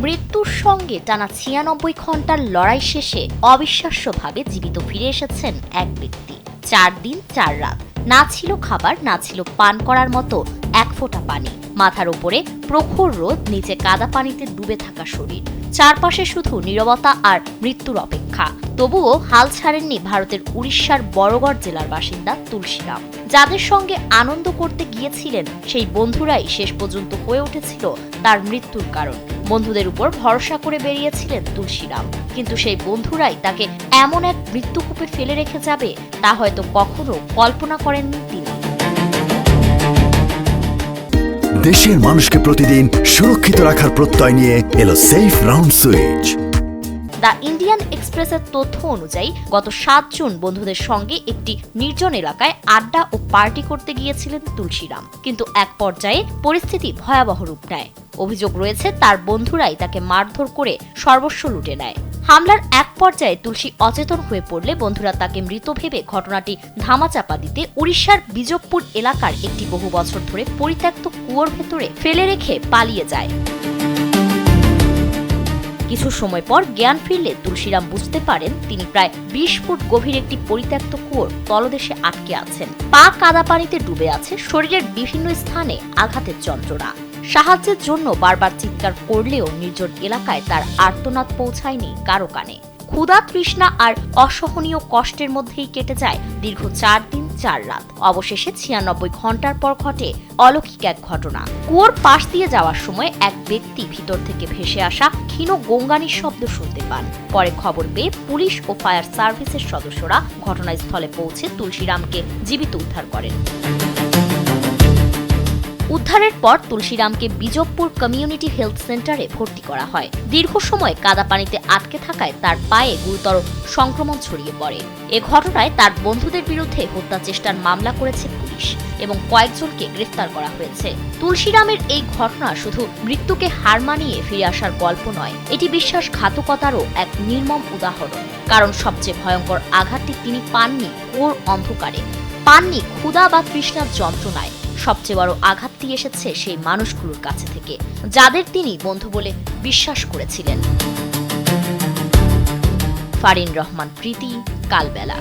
মৃত্যুর সঙ্গে টানা ৯৬ ঘন্টার লড়াই শেষে অবিশ্বাস্যভাবে জীবিত ফিরে এসেছেন এক ব্যক্তি। ৪ দিন ৪ রাত, না ছিল খাবার, না ছিল পান করার মতো এক ফোঁটা পানি। মাথার উপরে প্রখর রোদ, নিচে কাদা পানিতে ডুবে থাকা শরীর, চারপাশে শুধু নীরবতা আর মৃত্যুর অপেক্ষা। তবুও হাল ছাড়েননি ভারতের উড়িষ্যার বরগড় জেলার বাসিন্দা তুলসীরাম। যাদের সঙ্গে আনন্দ করতে গিয়েছিলেন সেই বন্ধুরাই শেষ পর্যন্ত হয়ে উঠেছিল তার মৃত্যুর কারণ। বন্ধুদের উপর ভরসা করে বেরিয়েছিলেন তুলসীরাম, কিন্তু সেই বন্ধুরাই তাকে এমন এক মৃত্যুকূপে ফেলে রেখে যাবে তা হয়তো কখনো কল্পনা করেননি তিনি। দেশের মানুষকে প্রতিদিন সুরক্ষিত রাখার প্রত্যয় নিয়ে এলো safe round switch. The Indian এক্সপ্রেসের তথ্য অনুযায়ী গত ৭ জুন বন্ধুদের সঙ্গে একটি নির্জন এলাকায় আড্ডা ও পার্টি করতে গিয়েছিলেন তুলসীরাম, কিন্তু এক পর্যায়ে পরিস্থিতি ভয়াবহ রূপ নেয়। অভিযোগ রয়েছে তার বন্ধুরাই তাকে মারধর করে সর্বস্ব লুটে নেয়। হামলার এক পর্যায়ে তুলসী অচেতন হয়ে পড়লে বন্ধুরা তাকে মৃত ভেবে ঘটনাটি ধামাচাপা দিতে উড়িষ্যার বিজবপুর এলাকার একটি বহু বছর ধরে পরিত্যক্ত কুয়োর ভেতরে ফেলে রেখে পালিয়ে যায়। কিছু সময় পর জ্ঞান ফিরলে তুলসীরাম বুঝতে পারেন তিনি প্রায় ২০ ফুট গভীর একটি পরিত্যক্ত কুয়োর তলদেশে আটকে আছেন। পা কাদা পানিতে ডুবে আছে, শরীরের বিভিন্ন স্থানে আঘাতের যন্ত্রণা। সাহায্যের জন্য বারবার চিৎকার করলেও নির্জন এলাকায় তার আর্তনাদ পৌঁছায়নি কারো কানে। ক্ষুধা, তৃষ্ণা আর অসহনীয় কষ্টের মধ্যেই কেটে যায় দীর্ঘ ৪ দিন ৪ রাত। অবশেষে ৯৬ ঘন্টার পর ঘটে অলৌকিক এক ঘটনা। কুয়োর পাশ দিয়ে যাওয়ার সময় এক ব্যক্তি ভিতর থেকে ভেসে আসা ক্ষীণ গঙ্গানির শব্দ শুনতে পান। পরে খবর পেয়ে পুলিশ ও ফায়ার সার্ভিসের সদস্যরা ঘটনাস্থলে পৌঁছে তুলসীরামকে জীবিত উদ্ধার করেন। উদ্ধারের পর তুলসীরামকে বিজবপুর কমিউনিটি হেলথ সেন্টারে ভর্তি করা হয়। দীর্ঘ সময় কাদা পানিতে আটকে থাকায় তার পায়ে গুরুতর সংক্রমণ ছড়িয়ে পড়ে। এ ঘটনায় তার বন্ধুদের বিরুদ্ধে হত্যা চেষ্টার মামলা করেছে পুলিশ এবং কয়েকজনকে গ্রেফতার করা হয়েছে। তুলসীরামের এই ঘটনা শুধু মৃত্যুকে হার মানিয়ে ফিরে আসার গল্প নয়, এটি বিশ্বাসঘাতকতারও এক নির্মম উদাহরণ। কারণ সবচেয়ে ভয়ঙ্কর আঘাতটি তিনি পাননি ওর অন্ধকারে, পাননি ক্ষুধা বা তৃষ্ণার যন্ত্রণায়। সবচেয়ে বড় আঘাতটি এসেছে সেই মানুষগুলোর কাছে থেকে, যাদের তিনি বন্ধু বলে বিশ্বাস করেছিলেন। ফারিন রহমান প্রীতি, কালবেলা।